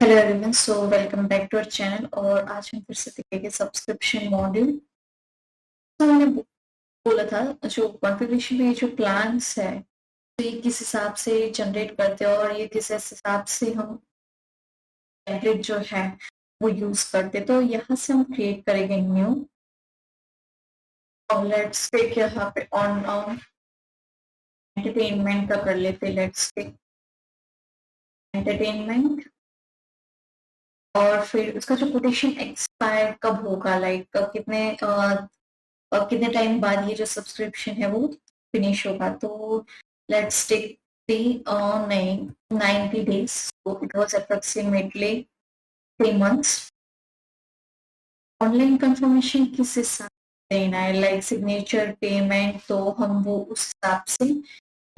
Hello everyone, so welcome back to our channel. और आज हम फिर से देखेंगे सब्सक्रिप्शन मॉड्यूल। तो मैंने बोला था जो कॉन्फ़िगरेशन में जो प्लान्स है तो ये किस हिसाब से जनरेट करते हैं और ये किस हिसाब से हम टेम्पलेट जो है वो यूज करते। तो यहाँ से हम क्रिएट करेंगे न्यू और लेट्स टेक यहाँ पे ऑन एंटरटेनमेंट का कर लेते। लेट्स टेक एंटरटेनमेंट और फिर उसका जो कोटेशन एक्सपायर कब होगा, लाइक कितने टाइम बाद ये जो सब्सक्रिप्शन है वो फिनिश होगा। तो लेट्स टेक नहीं 90 days, so it was approximately 3 months। Online confirmation किस हिसाब से देना है, लाइक सिग्नेचर पेमेंट, तो हम वो उस हिसाब से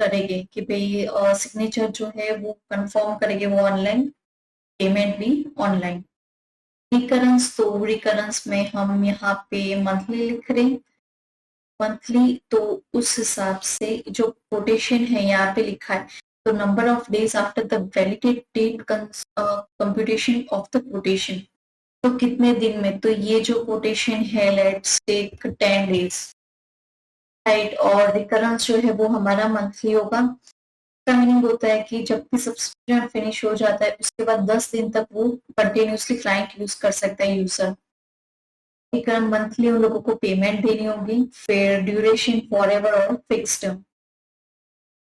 करेंगे कि भाई सिग्नेचर जो है वो कंफर्म करेंगे वो ऑनलाइन, पेमेंट भी ऑनलाइन। रिकरेंस, तो रिकरेंस में हम यहाँ पे मंथली लिख रहे हैं मंथली, तो उस हिसाब से जो कोटेशन है यहाँ पे लिखा है तो number of days after the validate date computation of the quotation, तो कितने दिन में। तो ये जो कोटेशन है लेट्स टेक 10 days, राइट। और रिकरेंस जो है वो हमारा मंथली होगा। इसका मीनिंग होता है कि जब भी सब्सक्रिप्शन फिनिश हो जाता है उसके बाद 10 दिन तक वो कंटिन्यूसली क्लाइंट यूज कर सकता है, यूजर। मंथली उन लोगों को पेमेंट देनी होगी। फिर ड्यूरेशन फॉरएवर और फिक्स्ड,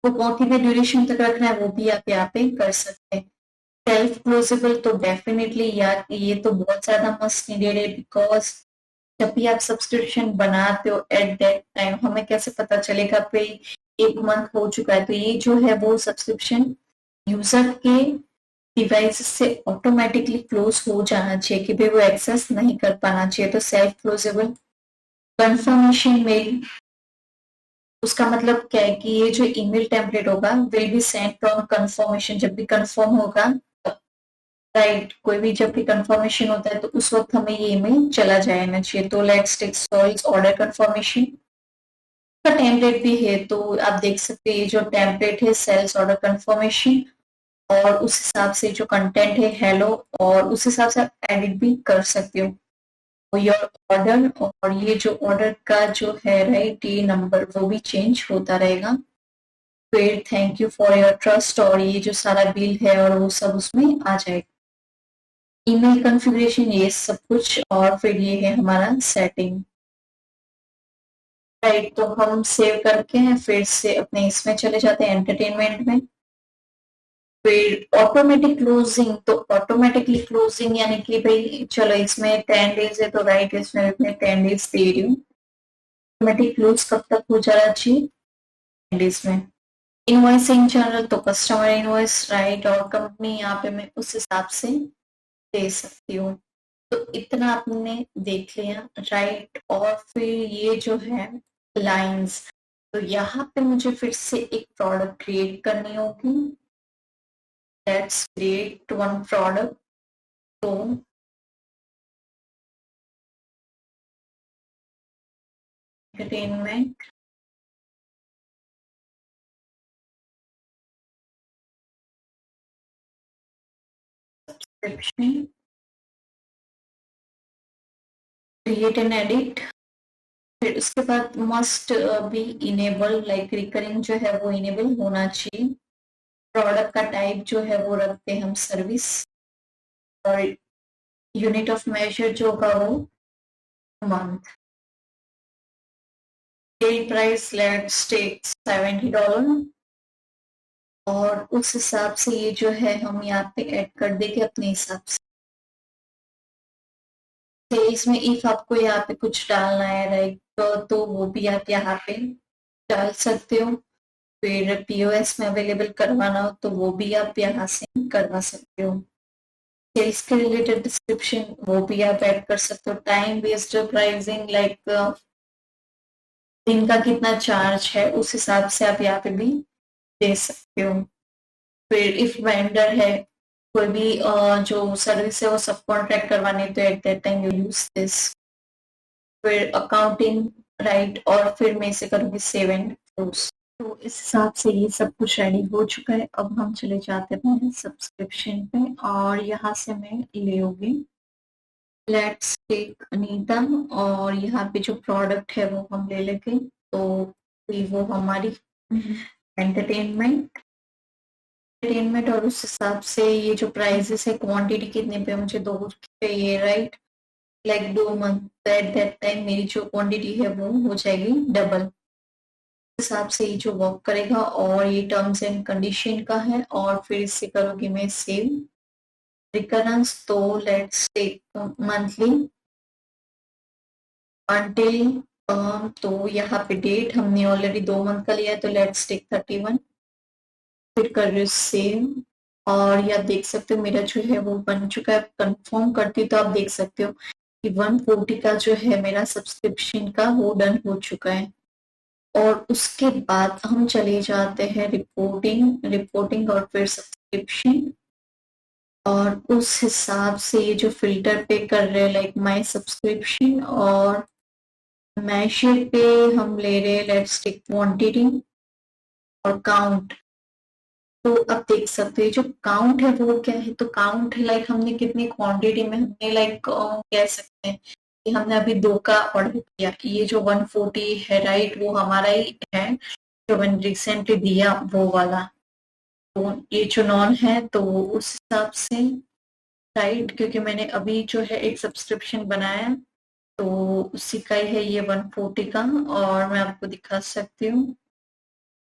वो कितने ड्यूरेशन तक रखना है वो भी आप यहाँ पे कर सकते हैं। सेल्फ क्लोजेबल, तो डेफिनेटली यार ये तो बहुत ज्यादा मस्ट नीडेड है, बिकॉज जब भी आप सब्सक्रिप्शन बनाते हो एट दैट टाइम हमें कैसे पता चलेगा भाई 1 month हो चुका है। तो ये जो है वो सब्सक्रिप्शन यूजर के डिवाइस से ऑटोमेटिकली क्लोज हो जाना चाहिए कि भाई वो एक्सेस नहीं कर पाना चाहिए। तो सेल्फ क्लोजेबल। कंफर्मेशन मेल, उसका मतलब क्या है कि ये जो ईमेल टेम्पलेट होगा will be sent on confirmation, जब भी कंफर्म होगा, राइट। कोई भी जब भी कंफर्मेशन होता है तो उस वक्त हमें ये ईमेल चला जाना चाहिए। तो let's take solve order confirmation का टेम्पलेट भी है, तो आप देख सकते हैं ये जो टेम्पलेट है सेल्स ऑर्डर कंफर्मेशन, और उस हिसाब से जो कंटेंट है हेलो, और उस हिसाब से आप एडिट भी कर सकते हो योर ऑर्डर। और ये जो ऑर्डर का जो है राइट ये नंबर वो भी चेंज होता रहेगा। फिर thank you for your trust, और ये जो सारा बिल है और वो सब उसमें आ जाएगा। ईमेल कॉन्फ़िगरेशन ये सब कुछ, और फिर ये है हमारा सेटिंग, राइट। तो हम सेव करके फिर से अपने इसमें चले जाते हैं एंटरटेनमेंट में। फिर ऑटोमेटिक क्लोजिंग, तो ऑटोमेटिकली क्लोजिंग यानी कि भाई चलो इसमें 10 days है तो राइट इसमें मैं 10 days दे रही हूँ। ऑटोमेटिक क्लोज कब तक हो जाना चाहिए, 10 days में। इनवॉइसिंग जनरल, तो कस्टमर इनवॉइस, राइट। और कंपनी यहाँ पे मैं उस हिसाब से दे सकती हूँ। तो इतना आपने देख लिया, राइट। और फिर ये जो है लाइंस, तो यहाँ पे मुझे फिर से एक प्रोडक्ट क्रिएट करनी होगी। Let's create one product. तो entertainment, subscription, create and edit. फिर उसके बाद must be enable, like recurring जो है वो इनेबल होना चाहिए। प्रोडक्ट का टाइप जो है वो रखते हैं हम सर्विस, और यूनिट ऑफ मेजर जो होगा वो month. Sale price let's take $70, और उस हिसाब से ये जो है हम यहाँ पे ऐड कर देंगे अपने हिसाब से। इसमें इफ आपको यहाँ पे कुछ डालना है लाइक तो वो भी आप यहाँ पे डाल सकते हो। फिर पीओएस में अवेलेबल करवाना हो तो वो भी आप यहाँ से करवा सकते हो। सेल्स के रिलेटेड डिस्क्रिप्शन वो भी आप ऐड कर सकते हो। टाइम बेस्ड प्राइसिंग, लाइक दिन का कितना चार्ज है उस हिसाब से आप यहाँ पे भी दे सकते हो। फिर इफ वेंडर है, कोई भी जो सर्विस है वो सब कॉन्ट्रैक्ट करवाने, तो at that time you use this. फिर अकाउंटिंग, राइट। और फिर मैं इसे करूंगी सेव एंड क्लोज। तो इस हिसाब से ये सब कुछ रेडी हो चुका है। अब हम चले जाते हैं सब्सक्रिप्शन पे और यहाँ से मैं ले लूँगी लेट्स टेक अनीता और यहाँ पे जो प्रोडक्ट है वो हम ले लेंगे। तो वो हमारी एंटरटेनमेंट और उस हिसाब से ये जो प्राइसेस है क्वांटिटी कितने पे मुझे 2 चाहिए right? Like 2 month at that time मेरी जो क्वांटिटी है वो हो जाएगी डबल। हिसाब से ये जो वर्क करेगा और ये टर्म्स एंड कंडीशन का है और फिर इससे करोगी मैं सेव रिकरेंस। तो लेट्स टेक मंथली अंटिल तो यहाँ पे डेट हमने ऑलरेडी 2 मंथ का लिया है तो लेट्स टेक 31 फिर कर रही हूँ सेव और यह देख सकते हो मेरा जो है वो बन चुका है। कंफर्म करती तो आप देख सकते हो कि 140 का जो है मेरा सब्सक्रिप्शन का वो डन हो चुका है। और उसके बाद हम चले जाते हैं रिपोर्टिंग और फिर सब्सक्रिप्शन और उस हिसाब से ये जो फिल्टर पे कर रहे हैं लाइक माय सब्सक्रिप्शन और मेजर पे हम ले रहे हैं लेट्स टेक क्वांटिटी और काउंट। तो अब देख सकते हैं जो काउंट है वो क्या है। तो काउंट है लाइक हमने कितनी क्वांटिटी में हमने लाइक कह सकते हैं कि हमने अभी 2 का ऑर्डर किया कि ये जो 140 है राइट वो हमारा ही है जो मैंने रिसेंटली दिया वो वाला। तो ये जो नॉन है तो उस हिसाब से राइट क्योंकि मैंने अभी जो है एक सब्सक्रिप्शन बनाया तो उसी का ही है ये 140 का और मैं आपको दिखा सकती हूँ।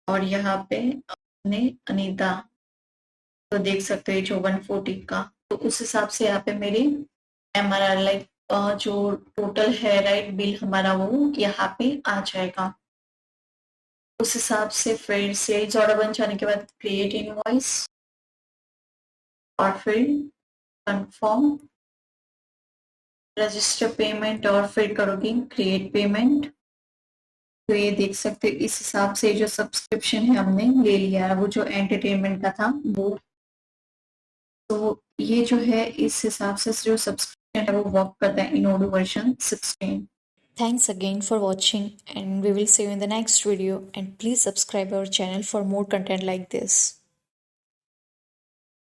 और यहाँ पे अपने अनीता तो देख सकते हो जो 140 का तो उस हिसाब से यहाँ पे मेरी हमारा लाइक जो टोटल है राइट बिल हमारा वो यहाँ पे आ जाएगा। उस हिसाब से फिर सेल्स ऑर्डर बन जाने के बाद क्रिएट इनवॉइस और फिर कंफर्म रजिस्टर पेमेंट और फिर करोगी क्रिएट पेमेंट। तो ये देख सकते हो इस हिसाब से जो सब्सक्रिप्शन है हमने ले लिया है वो जो एंटरटेनमेंट का था वो। तो ये जो है इस हिसाब से जो सब्सक्रिप्शन है वो वर्क करता है इन Odoo version 16। Thanks again for watching and we will see you in the next video and please subscribe our channel for more content like this.